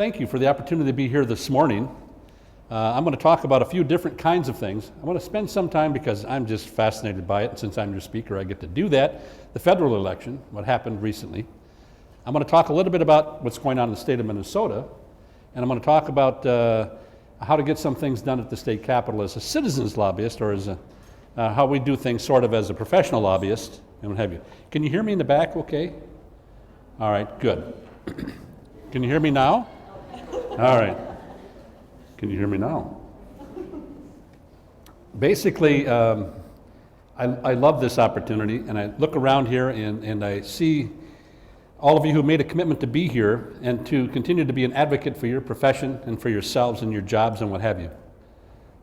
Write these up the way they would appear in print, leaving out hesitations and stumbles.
thank you for the opportunity to be here this morning. I'm going to talk about a few different kinds of things. I want to spend some time, because I'm just fascinated by it, and since I'm your speaker, I get to do that. The federal election, what happened recently. I'm going to talk a little bit about what's going on in the state of Minnesota, and I'm going to talk about how to get some things done at the state capitol as a citizens lobbyist, or as how we do things sort of as a professional lobbyist, and what have you. Can you hear me in the back okay? All right, good. Can you hear me now? All right. Can you hear me now? Basically, I love this opportunity, and I look around here and I see all of you who made a commitment to be here and to continue to be an advocate for your profession and for yourselves and your jobs and what have you.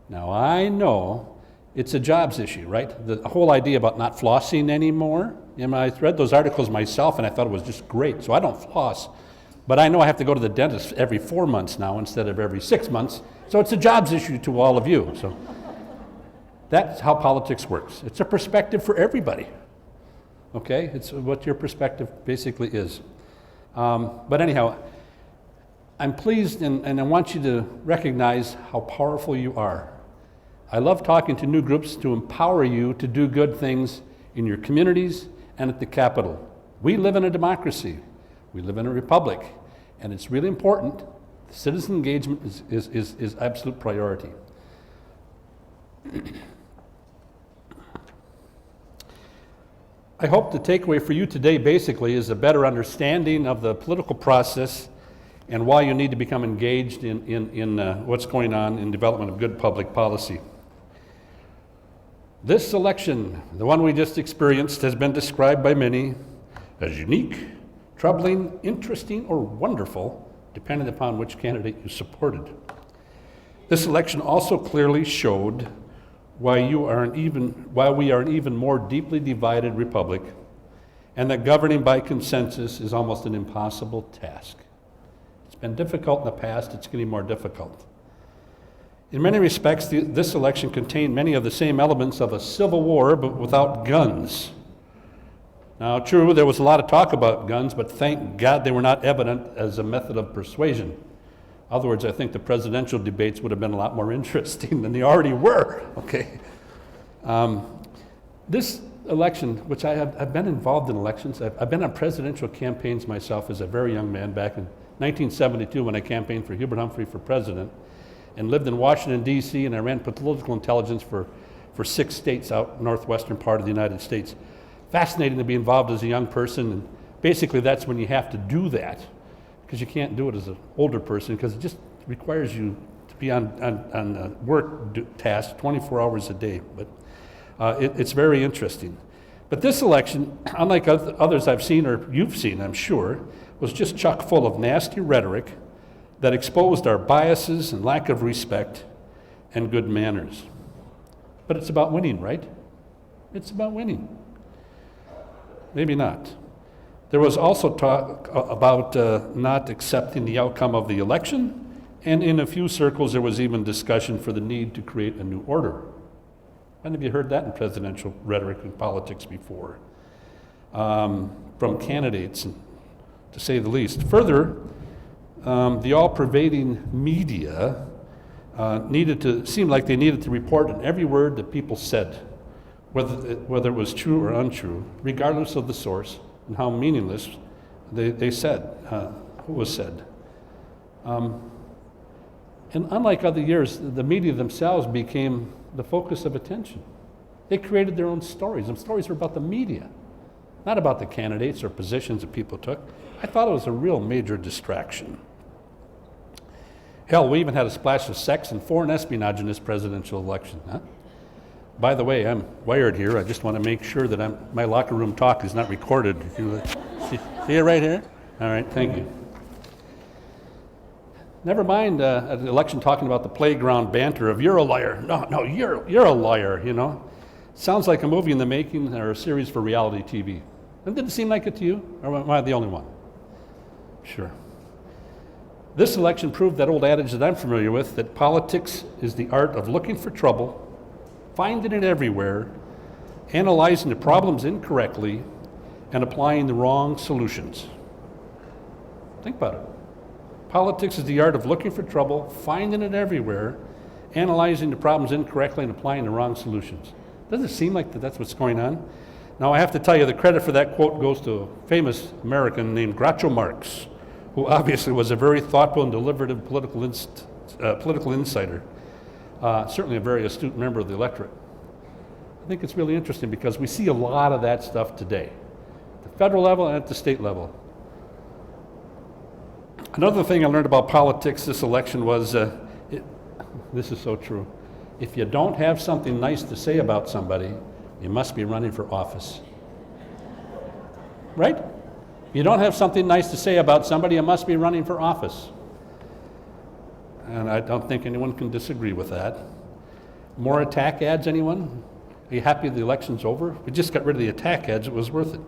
Now, I know it's a jobs issue, right? The whole idea about not flossing anymore. I read those articles myself and I thought it was just great, so I don't floss. But I know I have to go to the dentist every 4 months now instead of every 6 months, so it's a jobs issue to all of you. So that's how politics works. It's a perspective for everybody, okay? It's what your perspective basically is. But anyhow, I'm pleased and I want you to recognize how powerful you are. I love talking to new groups to empower you to do good things in your communities and at the Capitol. We live in a democracy. We live in a republic, and it's really important. Citizen engagement is absolute priority. I hope the takeaway for you today basically is a better understanding of the political process and why you need to become engaged in what's going on in development of good public policy. This election, the one we just experienced, has been described by many as unique, troubling, interesting, or wonderful, depending upon which candidate you supported. This election also clearly showed why we are an even more deeply divided republic, and that governing by consensus is almost an impossible task. It's been difficult in the past, it's getting more difficult. In many respects, this election contained many of the same elements of a civil war, but without guns. Now, true, there was a lot of talk about guns, but thank God they were not evident as a method of persuasion. In other words, I think the presidential debates would have been a lot more interesting than they already were, okay? This election, which I've been involved in elections, I've been on presidential campaigns myself as a very young man back in 1972 when I campaigned for Hubert Humphrey for president, and lived in Washington, D.C., and I ran political intelligence for 6 states out northwestern part of the United States. Fascinating to be involved as a young person, and basically that's when you have to do that, because you can't do it as an older person, because it just requires you to be on work tasks 24 hours a day. But it's very interesting. But this election, unlike others I've seen, or you've seen, I'm sure, was just chock full of nasty rhetoric that exposed our biases and lack of respect and good manners. But it's about winning, right? It's about winning. Maybe not. There was also talk about not accepting the outcome of the election, and in a few circles there was even discussion for the need to create a new order. When have you heard that in presidential rhetoric and politics before? From candidates, to say the least. Further, the all-pervading media seemed like they needed to report on every word that people said, whether it was true or untrue, regardless of the source and how meaningless they said, what was said. And unlike other years, the media themselves became the focus of attention. They created their own stories, and stories were about the media, not about the candidates or positions that people took. I thought it was a real major distraction. Hell, we even had a splash of sex and foreign espionage in this presidential election. Huh? By the way, I'm wired here. I just want to make sure that my locker room talk is not recorded. See it right here? All right, thank you. Never mind an election talking about the playground banter of "you're a liar." No, you're a liar. You know, sounds like a movie in the making or a series for reality TV. And did it seem like it to you, or am I the only one? Sure. This election proved that old adage that I'm familiar with, that politics is the art of looking for trouble, finding it everywhere, analyzing the problems incorrectly, and applying the wrong solutions. Think about it. Politics is the art of looking for trouble, finding it everywhere, analyzing the problems incorrectly, and applying the wrong solutions. Doesn't it seem like that's what's going on? Now, I have to tell you, the credit for that quote goes to a famous American named Groucho Marx, who obviously was a very thoughtful and deliberative political insider, certainly a very astute member of the electorate. I think it's really interesting because we see a lot of that stuff today, at the federal level and at the state level. Another thing I learned about politics this election was, this is so true, if you don't have something nice to say about somebody, you must be running for office. Right? If you don't have something nice to say about somebody, you must be running for office. And I don't think anyone can disagree with that. More attack ads, anyone? Are you happy the election's over? We just got rid of the attack ads, it was worth it.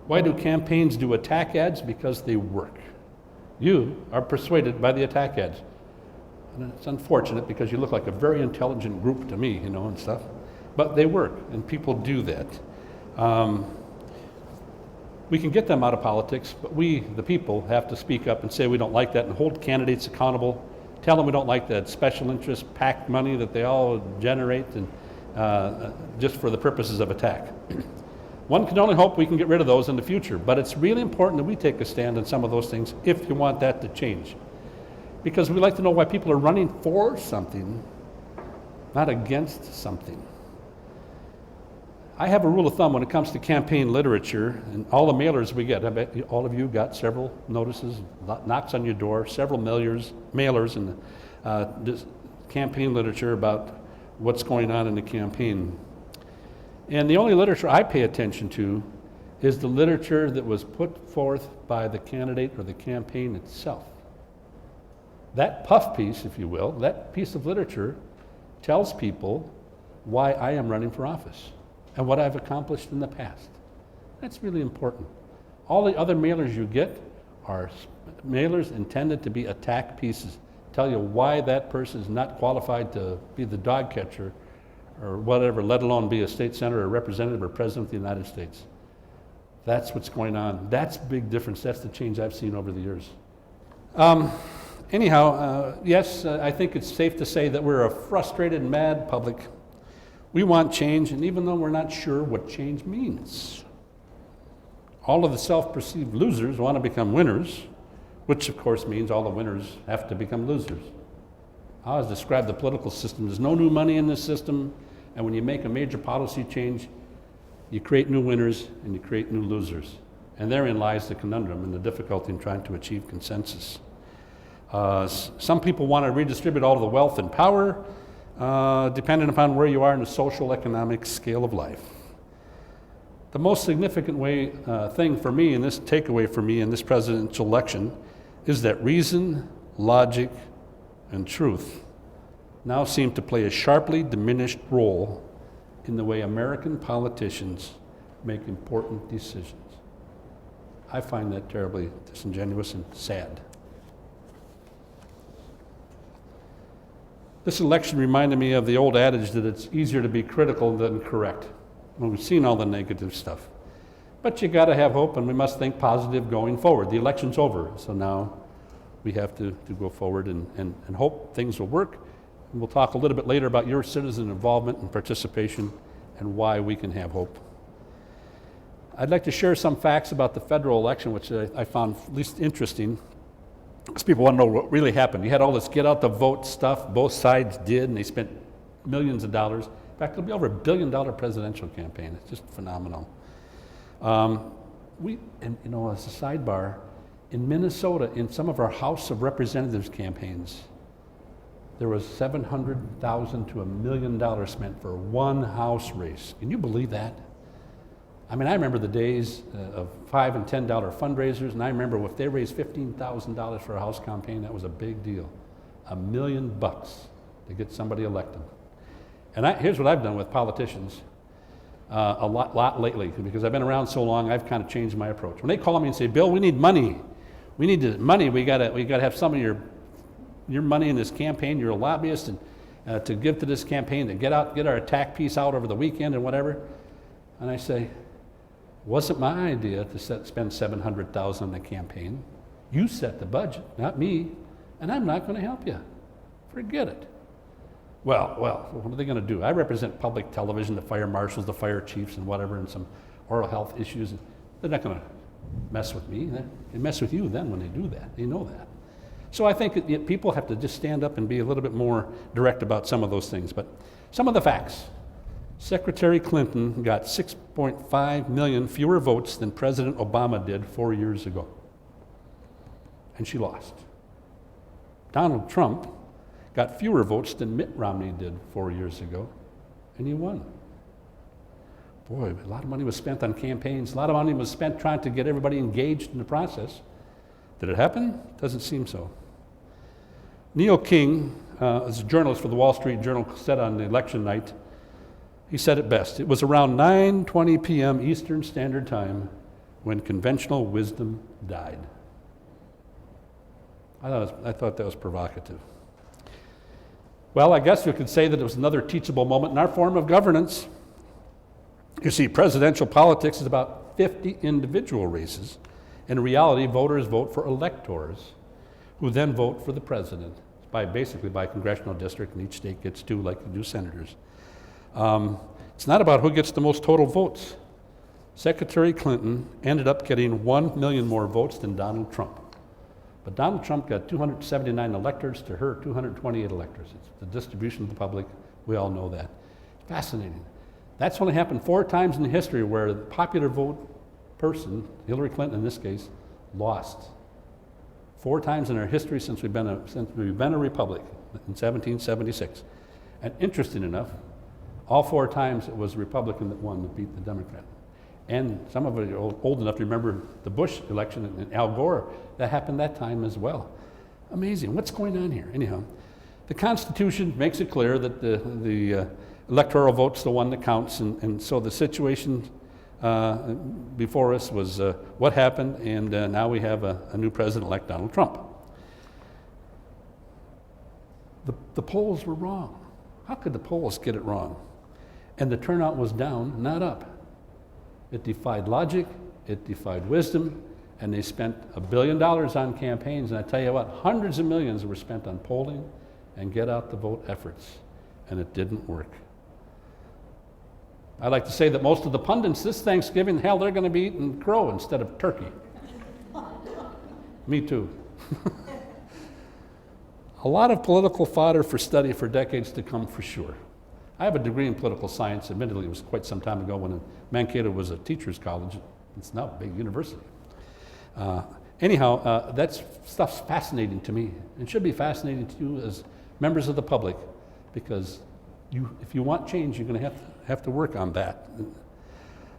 Why do campaigns do attack ads? Because they work. You are persuaded by the attack ads. And it's unfortunate because you look like a very intelligent group to me, and stuff. But they work, and people do that. We can get them out of politics, but we, the people, have to speak up and say we don't like that and hold candidates accountable. Tell them we don't like that special interest PAC money that they all generate and just for the purposes of attack. One can only hope we can get rid of those in the future, but it's really important that we take a stand on some of those things if you want that to change. Because we like to know why people are running for something, not against something. I have a rule of thumb when it comes to campaign literature, and all the mailers we get, I bet all of you got several notices, knocks on your door, several mailers in the campaign literature about what's going on in the campaign. And the only literature I pay attention to is the literature that was put forth by the candidate or the campaign itself. That puff piece, if you will, that piece of literature tells people why I am running for office and what I've accomplished in the past. That's really important. All the other mailers you get are mailers intended to be attack pieces, tell you why that person is not qualified to be the dog catcher or whatever, let alone be a state senator or representative or president of the United States. That's what's going on. That's a big difference. That's the change I've seen over the years. Yes, I think it's safe to say that we're a frustrated, mad public. We want change, and even though we're not sure what change means, all of the self-perceived losers want to become winners, which of course means all the winners have to become losers. I always describe the political system. There's no new money in this system, and when you make a major policy change, you create new winners and you create new losers. And therein lies the conundrum and the difficulty in trying to achieve consensus. Some people want to redistribute all of the wealth and power, depending upon where you are in the social economic scale of life. The most significant thing for me, and this takeaway for me in this presidential election, is that reason, logic, and truth now seem to play a sharply diminished role in the way American politicians make important decisions. I find that terribly disingenuous and sad. This election reminded me of the old adage that it's easier to be critical than correct. Well, we've seen all the negative stuff. But you got to have hope, and we must think positive going forward. The election's over, so now we have to go forward and hope things will work. And we'll talk a little bit later about your citizen involvement and participation and why we can have hope. I'd like to share some facts about the federal election, which I found at least interesting, because people want to know what really happened. You had all this get out the vote stuff, both sides did, and they spent millions of dollars. In fact, it'll be over $1 billion presidential campaign. It's just phenomenal. As a sidebar, in Minnesota, in some of our House of Representatives campaigns, there was $700,000 to $1 million spent for one House race. Can you believe that? I mean, I remember the days of $5 and $10 fundraisers, and I remember if they raised $15,000 for a House campaign, that was a big deal. $1 million to get somebody elected. And here's what I've done with politicians a lot lately, because I've been around so long, I've kind of changed my approach. When they call me and say, "Bill, we need money. We need money. We got to have some of your money in this campaign. You're a lobbyist, and to give to this campaign, to get our attack piece out over the weekend and whatever." And I say, wasn't my idea to spend $700,000 on the campaign. You set the budget, not me, and I'm not going to help you. Forget it. Well, what are they going to do? I represent public television, the fire marshals, the fire chiefs, and whatever, and some oral health issues. They're not going to mess with me. They mess with you then when they do that. They know that. So I think people have to just stand up and be a little bit more direct about some of those things. But some of the facts. Secretary Clinton got 6.5 million fewer votes than President Obama did 4 years ago. And she lost. Donald Trump got fewer votes than Mitt Romney did 4 years ago, and he won. Boy, a lot of money was spent on campaigns. A lot of money was spent trying to get everybody engaged in the process. Did it happen? Doesn't seem so. Neil King, as a journalist for the Wall Street Journal, said on the election night, he said it best. It was around 9:20 p.m. Eastern Standard Time when conventional wisdom died. I thought that was provocative. Well, I guess you could say that it was another teachable moment in our form of governance. You see, presidential politics is about 50 individual races. In reality, voters vote for electors, who then vote for the president, basically by congressional district, and each state gets 2 like they do senators. It's not about who gets the most total votes. Secretary Clinton ended up getting 1 million more votes than Donald Trump. But Donald Trump got 279 electors to her 228 electors. It's the distribution of the public. We all know that. Fascinating. That's only happened 4 times in history where the popular vote person, Hillary Clinton in this case, lost. 4 times in our history since we've been a republic in 1776. And interesting enough, all 4 times it was a Republican that won, that beat the Democrat. And some of you are old enough to remember the Bush election and Al Gore. That happened that time as well. Amazing. What's going on here? Anyhow, the Constitution makes it clear that the electoral vote's the one that counts, and so the situation before us was what happened, and now we have a new president-elect, Donald Trump. The polls were wrong. How could the polls get it wrong? And the turnout was down, not up. It defied logic, it defied wisdom, and they spent $1 billion on campaigns, and I tell you what, hundreds of millions were spent on polling and get out the vote efforts, and it didn't work. I like to say that most of the pundits this Thanksgiving, hell, they're going to be eating crow instead of turkey. Me too. A lot of political fodder for study for decades to come, for sure. I have a degree in political science. Admittedly, it was quite some time ago when Mankato was a teacher's college. It's now a big university. Anyhow, that stuff's fascinating to me. It should be fascinating to you as members of the public, because if you want change, you're going to have to work on that.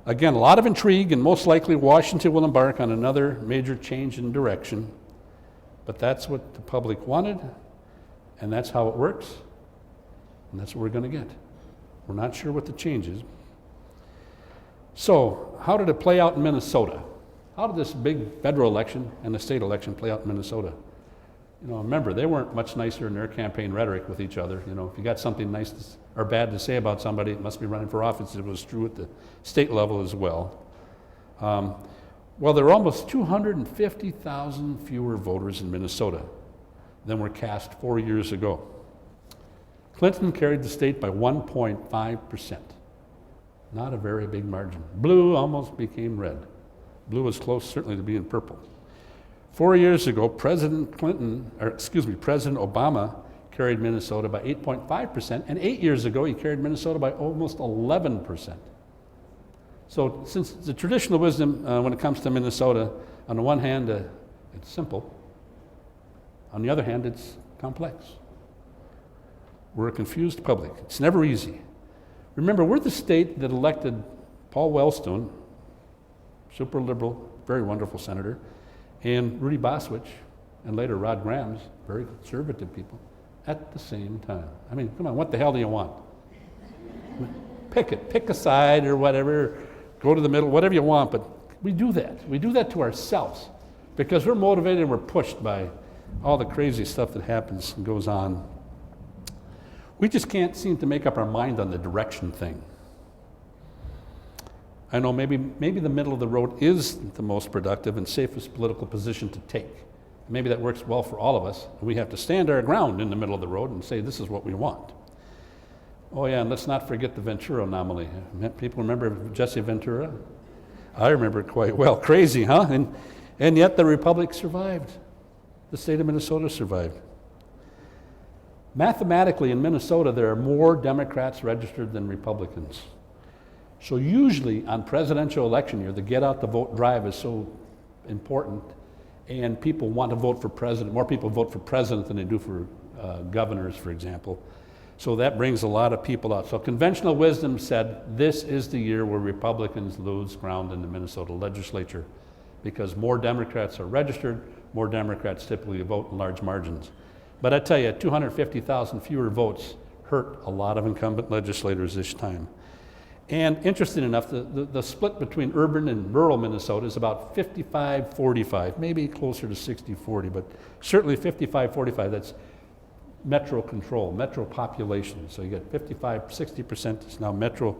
Again, a lot of intrigue, and most likely Washington will embark on another major change in direction. But that's what the public wanted, and that's how it works, and that's what we're going to get. We're not sure what the change is. So, how did it play out in Minnesota? How did this big federal election and the state election play out in Minnesota? Remember, they weren't much nicer in their campaign rhetoric with each other. If you got something nice or bad to say about somebody, it must be running for office. It was true at the state level as well. Well, there were almost 250,000 fewer voters in Minnesota than were cast 4 years ago. Clinton carried the state by 1.5%. Not a very big margin. Blue almost became red. Blue was close, certainly, to being purple. 4 years ago, President Obama carried Minnesota by 8.5%, and 8 years ago, he carried Minnesota by almost 11%. So, since the traditional wisdom when it comes to Minnesota, on the one hand, it's simple. On the other hand, it's complex. We're a confused public. It's never easy. Remember, we're the state that elected Paul Wellstone, super liberal, very wonderful senator, and Rudy Boswich, and later Rod Grams, very conservative people, at the same time. I mean, come on, what the hell do you want? Pick a side or whatever, go to the middle, whatever you want, but we do that. We do that to ourselves because we're motivated and we're pushed by all the crazy stuff that happens and goes on. We just can't seem to make up our mind on the direction thing. I know maybe the middle of the road is the most productive and safest political position to take. Maybe that works well for all of us. We have to stand our ground in the middle of the road and say, this is what we want. Oh yeah, and let's not forget the Venture Anomaly. People remember Jesse Ventura? I remember it quite well. Crazy, huh? And yet the Republic survived. The state of Minnesota survived. Mathematically, in Minnesota, there are more Democrats registered than Republicans. So usually on presidential election year, the get out the vote drive is so important, and people want to vote for president. More people vote for president than they do for governors, for example. So that brings a lot of people out. So conventional wisdom said this is the year where Republicans lose ground in the Minnesota legislature, because more Democrats are registered, more Democrats typically vote in large margins. But I tell you, 250,000 fewer votes hurt a lot of incumbent legislators this time. And interesting enough, the split between urban and rural Minnesota is about 55-45, maybe closer to 60-40, but certainly 55-45. That's metro control, metro population. So you get 60% is now metro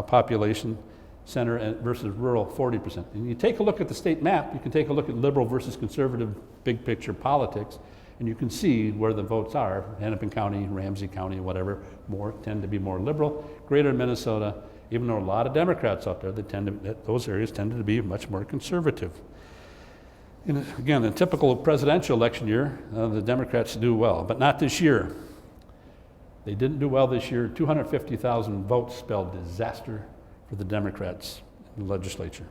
population center versus rural 40%. And you take a look at the state map, you can take a look at liberal versus conservative big picture politics, and you can see where the votes are. Hennepin County, Ramsey County, whatever, tend to be more liberal. Greater Minnesota, even though a lot of Democrats out there, those areas tended to be much more conservative. And again, in a typical presidential election year, the Democrats do well, but not this year. They didn't do well this year. 250,000 votes spelled disaster for the Democrats in the legislature.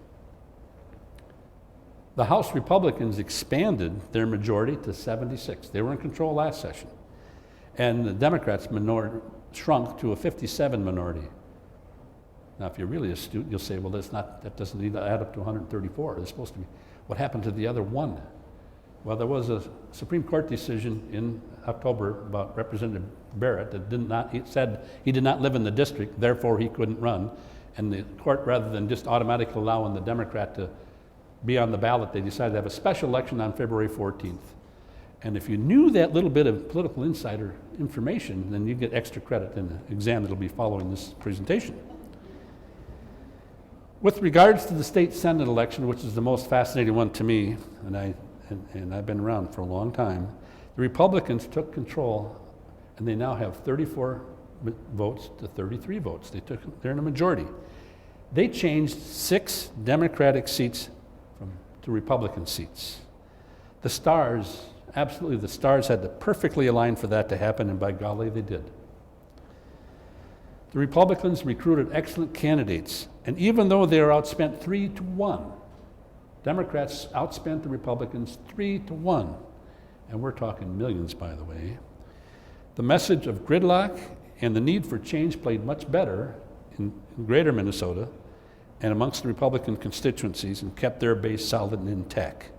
The House Republicans expanded their majority to 76. They were in control last session. And the Democrats' minority shrunk to a 57 minority. Now, if you're really astute, you'll say, well, that doesn't need to add up to 134. It's supposed to be. What happened to the other one? Well, there was a Supreme Court decision in October about Representative Barrett that said he did not live in the district, therefore he couldn't run. And the court, rather than just automatically allowing the Democrat to be on the ballot, they decided to have a special election on February 14th. And if you knew that little bit of political insider information, then you get extra credit in the exam that'll be following this presentation. With regards to the state Senate election, which is the most fascinating one to me, and I've been around for a long time, the Republicans took control, and they now have 34 votes to 33 votes. They're in a majority. They changed 6 Democratic seats to Republican seats. The stars had to perfectly align for that to happen, and by golly, they did. The Republicans recruited excellent candidates, and even though they are outspent 3-1, Democrats outspent the Republicans 3-1, and we're talking millions, by the way. The message of gridlock and the need for change played much better in greater Minnesota and amongst the Republican constituencies and kept their base solid and intact.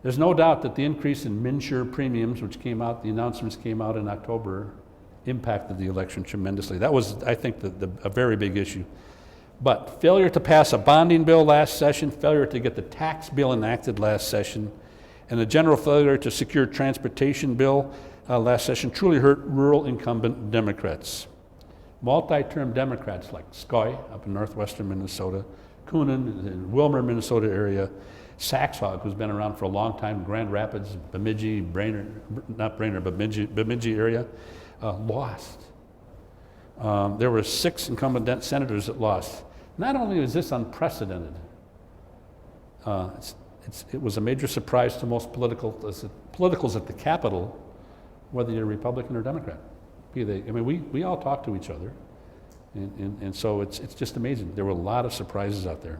There's no doubt that the increase in MNsure premiums, which came out, the announcements came out in October, impacted the election tremendously. That was, I think, a very big issue. But failure to pass a bonding bill last session, failure to get the tax bill enacted last session, and the general failure to secure transportation bill last session truly hurt rural incumbent Democrats. Multi-term Democrats like Skoye up in northwestern Minnesota, Coonan in Wilmer, Minnesota area, Saxhog, who's been around for a long time, Grand Rapids, Bemidji, Bemidji area, lost. There were 6 incumbent senators that lost. Not only is this unprecedented, it was a major surprise to most politicals at the Capitol, whether you're Republican or Democrat. We all talk to each other, and so it's just amazing. There were a lot of surprises out there.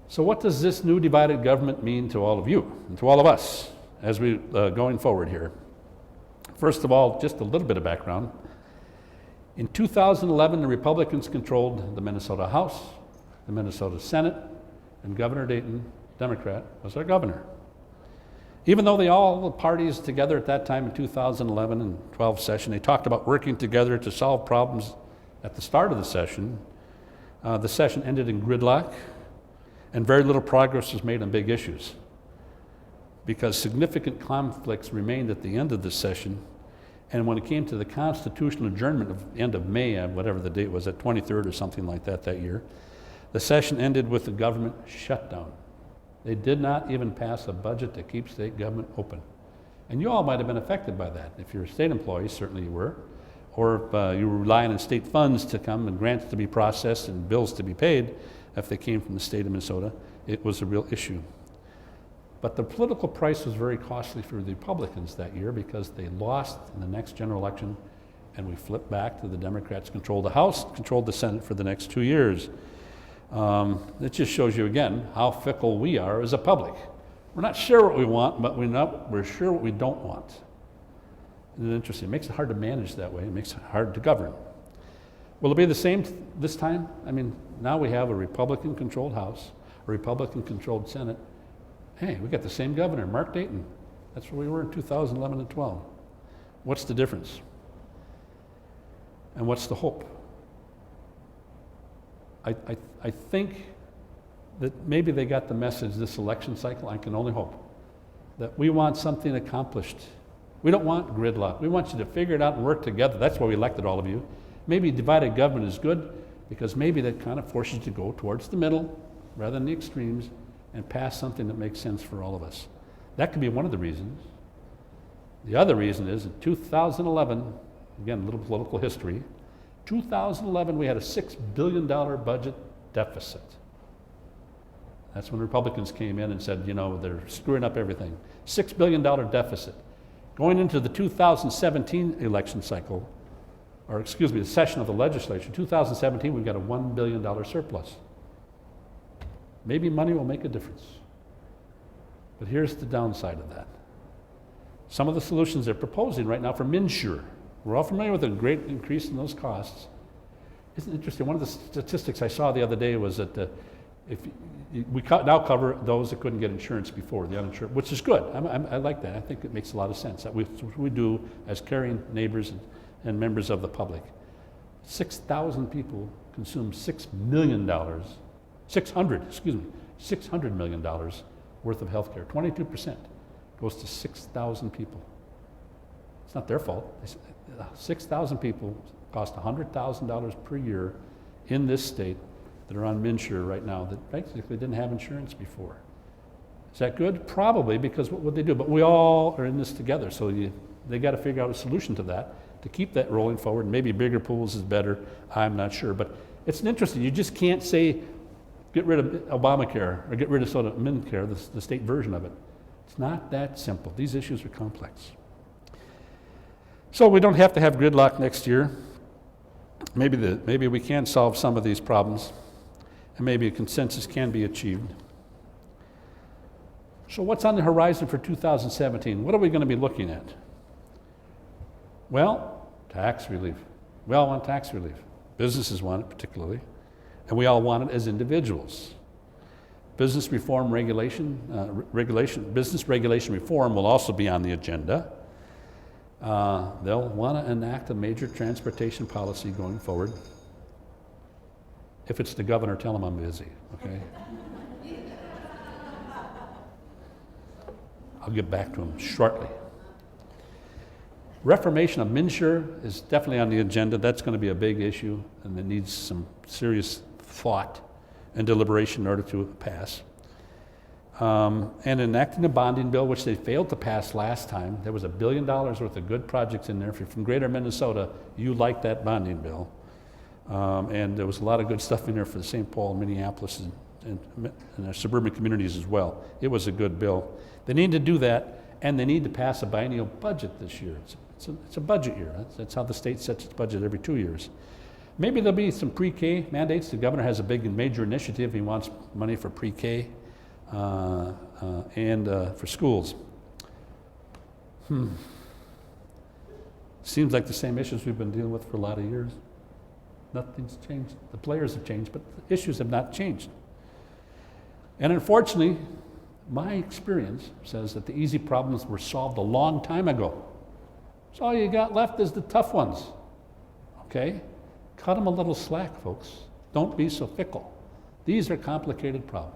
So what does this new divided government mean to all of you and to all of us as we going forward here? First of all, just a little bit of background. In 2011, the Republicans controlled the Minnesota House, the Minnesota Senate, and Governor Dayton, Democrat, was our governor. Even though all the parties together at that time in 2011 and 12 session, they talked about working together to solve problems at the start of the session ended in gridlock, and very little progress was made on big issues because significant conflicts remained at the end of the session. And when it came to the constitutional adjournment of end of May, whatever the date was, at 23rd or something like that year, the session ended with the government shutdown. They did not even pass a budget to keep state government open. And you all might have been affected by that. If you're a state employee, certainly you were. Or if you were relying on state funds to come and grants to be processed and bills to be paid, if they came from the state of Minnesota, it was a real issue. But the political price was very costly for the Republicans that year because they lost in the next general election, and we flipped back to the Democrats controlled the House, controlled the Senate for the next 2 years. It just shows you again how fickle we are as a public. We're not sure what we want, but we're sure what we don't want. Isn't it interesting? It makes it hard to manage that way. It makes it hard to govern. Will it be the same this time? I mean, now we have a Republican-controlled House, a Republican-controlled Senate. Hey, we got the same governor, Mark Dayton. That's where we were in 2011 and 12. What's the difference? And what's the hope? I think that maybe they got the message this election cycle. I can only hope that we want something accomplished. We don't want gridlock. We want you to figure it out and work together. That's why we elected all of you. Maybe divided government is good because maybe that kind of forces you to go towards the middle rather than the extremes and pass something that makes sense for all of us. That could be one of the reasons. The other reason is in 2011, again, a little political history, 2011 we had a $6 billion budget deficit. That's when Republicans came in and said, you know, they're screwing up everything. $6 billion deficit. Going into the 2017 election cycle, or excuse me, the session of the legislature, 2017, we've got a $1 billion surplus. Maybe money will make a difference. But here's the downside of that. Some of the solutions they're proposing right now for MNsure, we're all familiar with the great increase in those costs. Isn't it interesting? One of the statistics I saw the other day was that we now cover those that couldn't get insurance before, the uninsured, which is good. I like that. I think it makes a lot of sense. That we do as caring neighbors and members of the public. 6,000 people consume $600 million worth of health care. 22% goes to 6,000 people. It's not their fault. 6,000 people cost $100,000 per year in this state that are on MNsure right now that basically didn't have insurance before. Is that good? Probably, because what would they do? But we all are in this together, so they got to figure out a solution to that to keep that rolling forward. Maybe bigger pools is better. I'm not sure, but it's interesting. You just can't say get rid of Obamacare or get rid of Medicare, the state version of it. It's not that simple. These issues are complex. So we don't have to have gridlock next year. Maybe we can solve some of these problems, and maybe a consensus can be achieved. So what's on the horizon for 2017? What are we going to be looking at? Well, tax relief. We all want tax relief. Businesses want it particularly, and we all want it as individuals. Business reform business regulation reform will also be on the agenda. They'll want to enact a major transportation policy going forward. If it's the governor, tell him I'm busy, okay? I'll get back to him shortly. Reformation of MNsure is definitely on the agenda. That's going to be a big issue, and it needs some serious thought and deliberation in order to pass. And enacting a bonding bill, which they failed to pass last time. There was $1 billion worth of good projects in there. If you're from greater Minnesota, you like that bonding bill. And there was a lot of good stuff in there for the St. Paul, Minneapolis, and our suburban communities as well. It was a good bill. They need to do that, and they need to pass a biennial budget this year. It's a budget year. That's how the state sets its budget every 2 years. Maybe there'll be some pre-K mandates. The governor has a big and major initiative. He wants money for pre-K and for schools. Seems like the same issues we've been dealing with for a lot of years. Nothing's changed. The players have changed, but the issues have not changed. And unfortunately, my experience says that the easy problems were solved a long time ago. So all you got left is the tough ones. Okay? Cut them a little slack, folks. Don't be so fickle. These are complicated problems.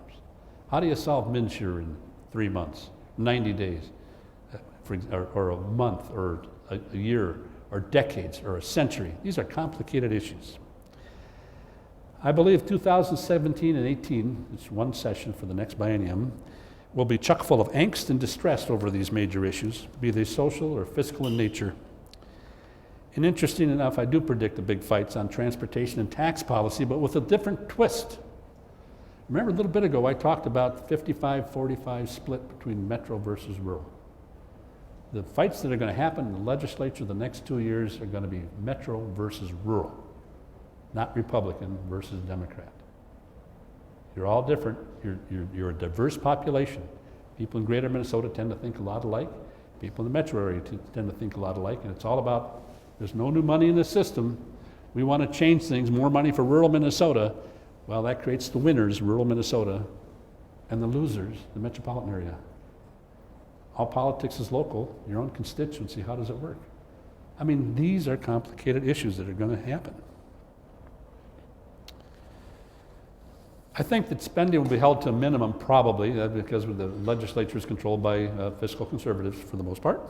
How do you solve MNsure in 3 months, 90 days, or a month, or a year, or decades, or a century? These are complicated issues. I believe 2017 and 18, it's one session for the next biennium, will be chock full of angst and distress over these major issues, be they social or fiscal in nature. And interesting enough, I do predict the big fights on transportation and tax policy, but with a different twist. Remember a little bit ago, I talked about 55-45 split between metro versus rural. The fights that are going to happen in the legislature the next 2 years are going to be metro versus rural, not Republican versus Democrat. You're all different. You're a diverse population. People in greater Minnesota tend to think a lot alike. People in the metro area tend to think a lot alike, and it's all about, there's no new money in the system. We want to change things, more money for rural Minnesota. Well, that creates the winners, rural Minnesota, and the losers, the metropolitan area. All politics is local, your own constituency, how does it work? I mean, these are complicated issues that are going to happen. I think that spending will be held to a minimum probably, because the legislature is controlled by fiscal conservatives for the most part.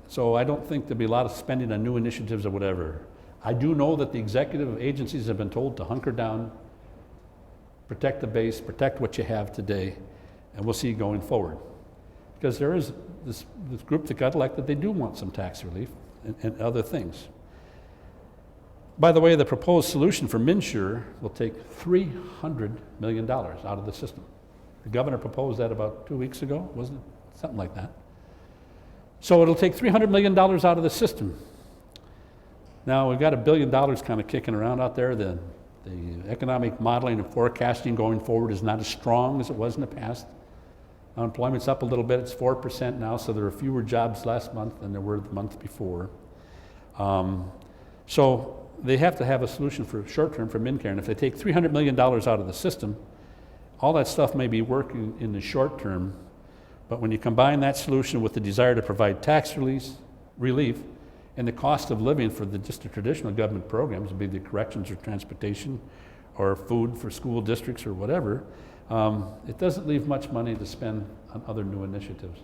So I don't think there'll be a lot of spending on new initiatives or whatever. I do know that the executive agencies have been told to hunker down, protect the base, protect what you have today, and we'll see going forward. Because there is this group that got elected, they do want some tax relief and other things. By the way, the proposed solution for MNsure will take $300 million out of the system. The governor proposed that about 2 weeks ago, wasn't it? Something like that. So it'll take $300 million out of the system. Now, we've got $1 billion kind of kicking around out there. The economic modeling and forecasting going forward is not as strong as it was in the past. Unemployment's up a little bit. It's 4% now, so there are fewer jobs last month than there were the month before. So they have to have a solution for short term for MNcare. And if they take $300 million out of the system, all that stuff may be working in the short term, but when you combine that solution with the desire to provide tax relief and the cost of living for just the traditional government programs, be the corrections or transportation or food for school districts or whatever, it doesn't leave much money to spend on other new initiatives.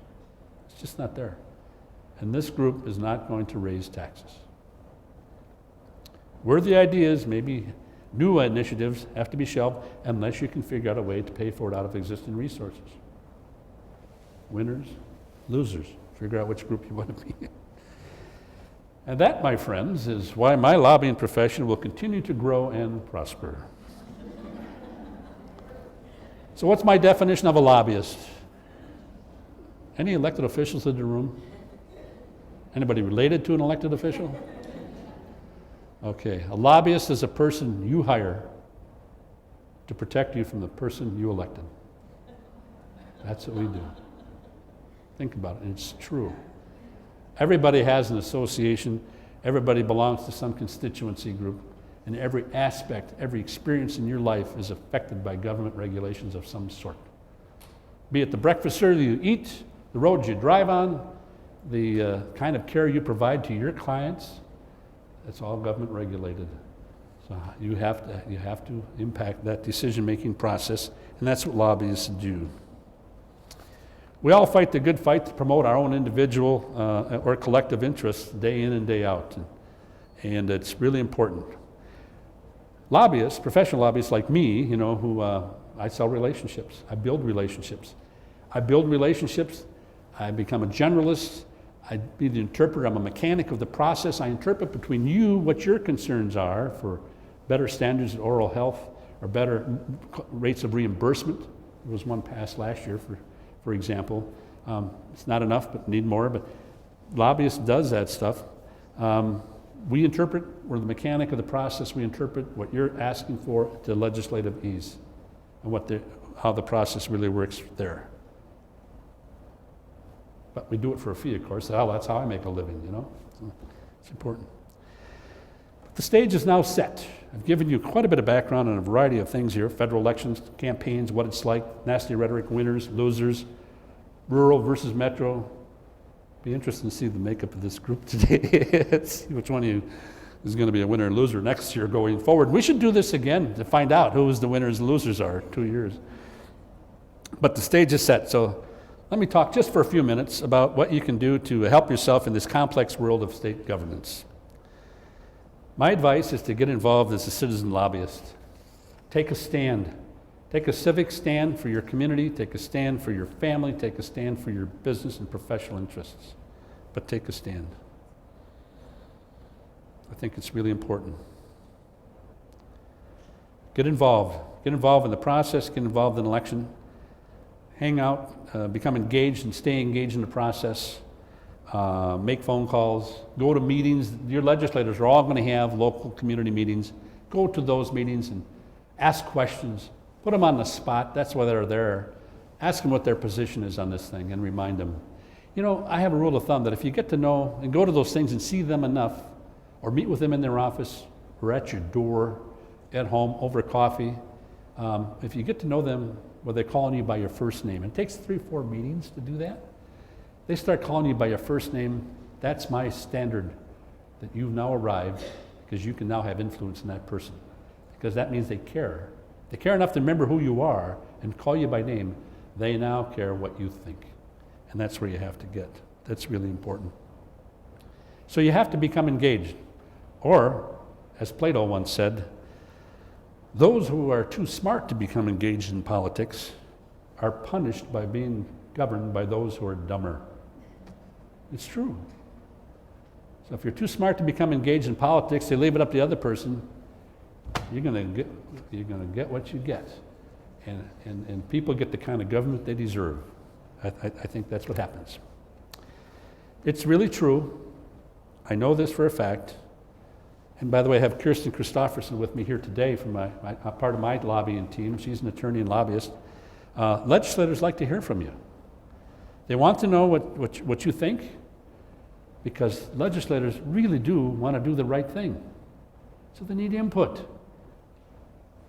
It's just not there. And this group is not going to raise taxes. Worthy ideas, maybe new initiatives, have to be shelved unless you can figure out a way to pay for it out of existing resources. Winners, losers. Figure out which group you want to be in. And that, my friends, is why my lobbying profession will continue to grow and prosper. So what's my definition of a lobbyist? Any elected officials in the room? Anybody related to an elected official? Okay, a lobbyist is a person you hire to protect you from the person you elected. That's what we do. Think about it, and it's true. Everybody has an association, everybody belongs to some constituency group, and every aspect, every experience in your life is affected by government regulations of some sort. Be it the breakfast cereal you eat, the roads you drive on, the kind of care you provide to your clients, it's all government regulated. So you have to impact that decision-making process, and that's what lobbyists do. We all fight the good fight to promote our own individual or collective interests day in and day out, and it's really important. Lobbyists, professional lobbyists like me, who I sell relationships. I build relationships. I become a generalist. I be the interpreter. I'm a mechanic of the process. I interpret between you what your concerns are for better standards of oral health or better rates of reimbursement. There was one passed last year, for example. It's not enough, but need more. But lobbyist does that stuff. We interpret. We're the mechanic of the process. We interpret what you're asking for to legislative ease and how the process really works there. But we do it for a fee, of course. That's how I make a living, So it's important. But the stage is now set. I've given you quite a bit of background on a variety of things here: federal elections, campaigns, what it's like, nasty rhetoric, winners, losers, rural versus metro. Be interesting to see the makeup of this group today. See which one of you is going to be a winner and loser next year going forward. We should do this again to find out who the winners and losers are 2 years. But the stage is set, so let me talk just for a few minutes about what you can do to help yourself in this complex world of state governance. My advice is to get involved as a citizen lobbyist. Take a stand. Take a civic stand for your community, take a stand for your family, take a stand for your business and professional interests. But take a stand. I think it's really important. Get involved. Get involved in the process, get involved in election. Hang out, become engaged and stay engaged in the process. Make phone calls, go to meetings. Your legislators are all going to have local community meetings. Go to those meetings and ask questions. Put them on the spot. That's why they're there. Ask them what their position is on this thing and remind them. You know, I have a rule of thumb that if you get to know and go to those things and see them enough, or meet with them in their office, or at your door, at home, over coffee, if you get to know them, where they're calling you by your first name, it takes 3 or 4 meetings to do that. They start calling you by your first name. That's my standard that you've now arrived, because you can now have influence in that person, because that means they care. They care enough to remember who you are and call you by name. They now care what you think. And that's where you have to get. That's really important. So you have to become engaged. Or, as Plato once said, those who are too smart to become engaged in politics are punished by being governed by those who are dumber. It's true. So if you're too smart to become engaged in politics, they leave it up to the other person. You're going to get what you get, and people get the kind of government they deserve. I think that's what happens. It's really true. I know this for a fact. And by the way, I have Kirsten Christofferson with me here today from part of my lobbying team. She's an attorney and lobbyist. Legislators like to hear from you. They want to know what you think, because legislators really do want to do the right thing. So they need input.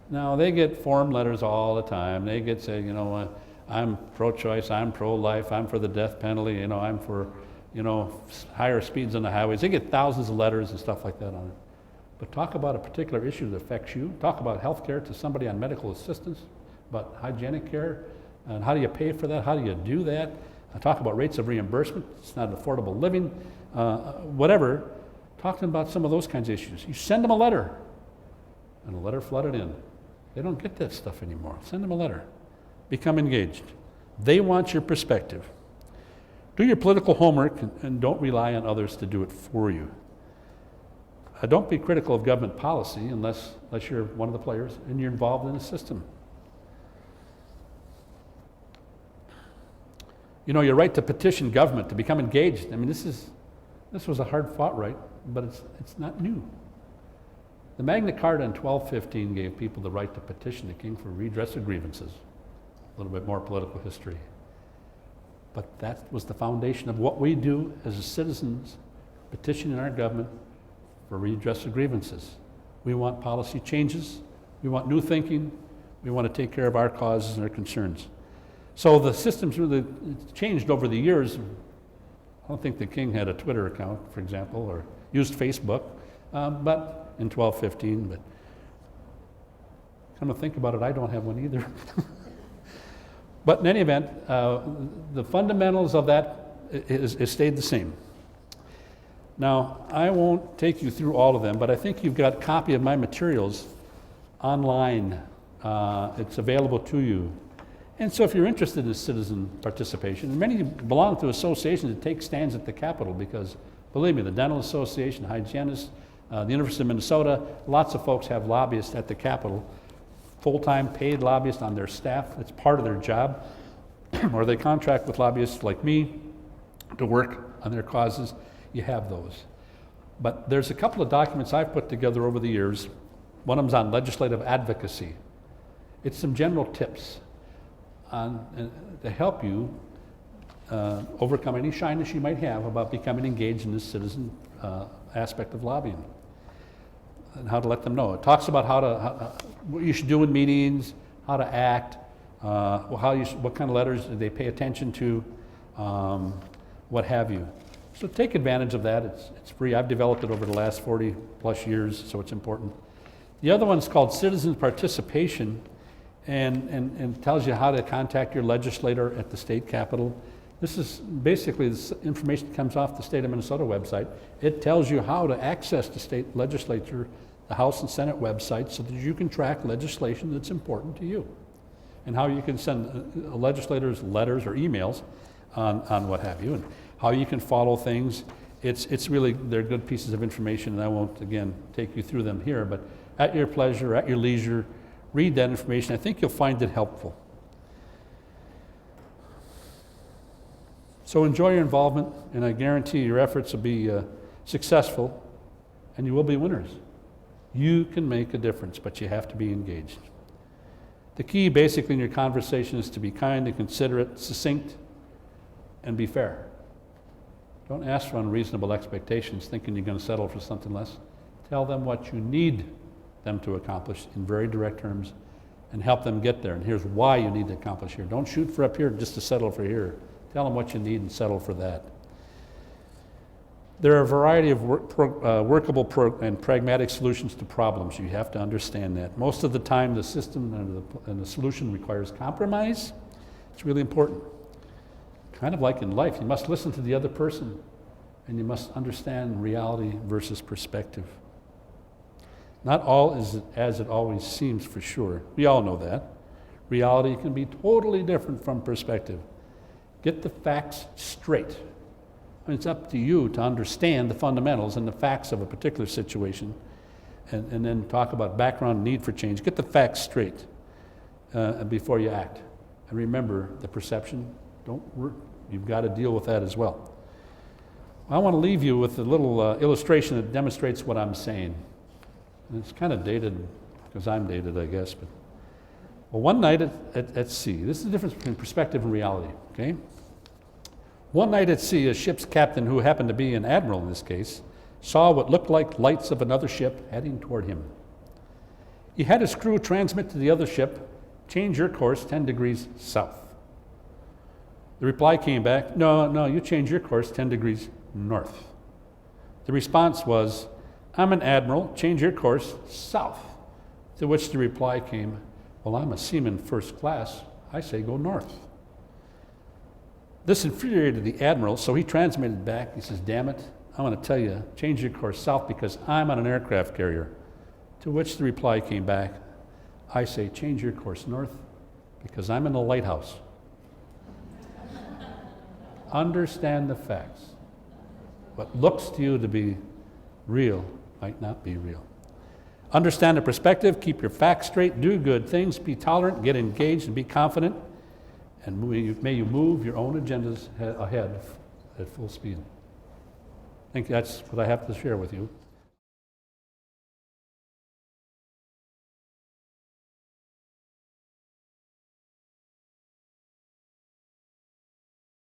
Now, they get form letters all the time. They get saying, you know, I'm pro-choice, I'm pro-life, I'm for the death penalty, you know, I'm for, you know, higher speeds on the highways. They get thousands of letters and stuff like that on it. But talk about a particular issue that affects you. Talk about health care to somebody on medical assistance, about hygienic care, and how do you pay for that? How do you do that? Talk about rates of reimbursement. It's not affordable living, whatever. Talk to them about some of those kinds of issues. You send them a letter, and a letter flooded in. They don't get that stuff anymore. Send them a letter. Become engaged. They want your perspective. Do your political homework and don't rely on others to do it for you. Don't be critical of government policy unless you're one of the players and you're involved in the system. You know, your right to petition government, to become engaged. I mean, this was a hard-fought right, but it's not new. The Magna Carta in 1215 gave people the right to petition the king for redress of grievances. A little bit more political history. But that was the foundation of what we do as citizens, petitioning our government for redress of grievances. We want policy changes. We want new thinking. We want to take care of our causes and our concerns. So the system's really changed over the years. I don't think the king had a Twitter account, for example, or used Facebook, but in 1215. But come to think about it, I don't have one either. But in any event, the fundamentals of that is stayed the same. Now, I won't take you through all of them, but I think you've got a copy of my materials online. It's available to you. And so if you're interested in citizen participation, and many belong to associations that take stands at the Capitol, because believe me, the Dental Association, hygienists, the University of Minnesota, lots of folks have lobbyists at the Capitol, full-time paid lobbyists on their staff. It's part of their job. Or they contract with lobbyists like me to work on their causes. You have those. But there's a couple of documents I've put together over the years. One of them's on legislative advocacy. It's some general tips to help you overcome any shyness you might have about becoming engaged in this citizen aspect of lobbying, and how to let them know. It talks about what you should do in meetings, how to act, what kind of letters do they pay attention to, what have you. So take advantage of that. It's free. I've developed it over the last 40 plus years, so it's important. The other one's called Citizen Participation, and tells you how to contact your legislator at the state capitol, This is basically this information that comes off the state of Minnesota website. It tells you how to access the state legislature, the House and Senate websites, so that you can track legislation that's important to you, and how you can send legislators letters or emails on what have you, and how you can follow things. It's really, they're good pieces of information, and I won't, again, take you through them here, but at your pleasure, at your leisure, read that information. I think you'll find it helpful. So enjoy your involvement, and I guarantee your efforts will be successful, and you will be winners. You can make a difference, but you have to be engaged. The key basically in your conversation is to be kind and considerate, succinct, and be fair. Don't ask for unreasonable expectations thinking you're going to settle for something less. Tell them what you need them to accomplish in very direct terms, and help them get there. And here's why you need to accomplish here. Don't shoot for up here just to settle for here. Tell them what you need and settle for that. There are a variety of workable and pragmatic solutions to problems. You have to understand that. Most of the time, the system and the solution requires compromise. It's really important. Kind of like in life, you must listen to the other person, and you must understand reality versus perspective. Not all is as it always seems, for sure. We all know that. Reality can be totally different from perspective. Get the facts straight. It's up to you to understand the fundamentals and the facts of a particular situation, and then talk about background need for change. Get the facts straight before you act. And remember, the perception, you've got to deal with that as well. I want to leave you with a little illustration that demonstrates what I'm saying. And it's kind of dated, because I'm dated, I guess. But well, one night at sea, this is the difference between perspective and reality, okay? One night at sea, a ship's captain, who happened to be an admiral in this case, saw what looked like lights of another ship heading toward him. He had his crew transmit to the other ship, "Change your course 10 degrees south." The reply came back, no, you change your course 10 degrees north. The response was, "I'm an admiral, change your course south." To which the reply came, "Well, I'm a seaman first class, I say go north." This infuriated the admiral, so he transmitted back. He says, "Damn it, I'm going to tell you, change your course south because I'm on an aircraft carrier." To which the reply came back, "I say change your course north because I'm in a lighthouse." Understand the facts. What looks to you to be real might not be real. Understand the perspective, keep your facts straight, do good things, be tolerant, get engaged, and be confident. And may you move your own agendas ahead at full speed. I think that's what I have to share with you.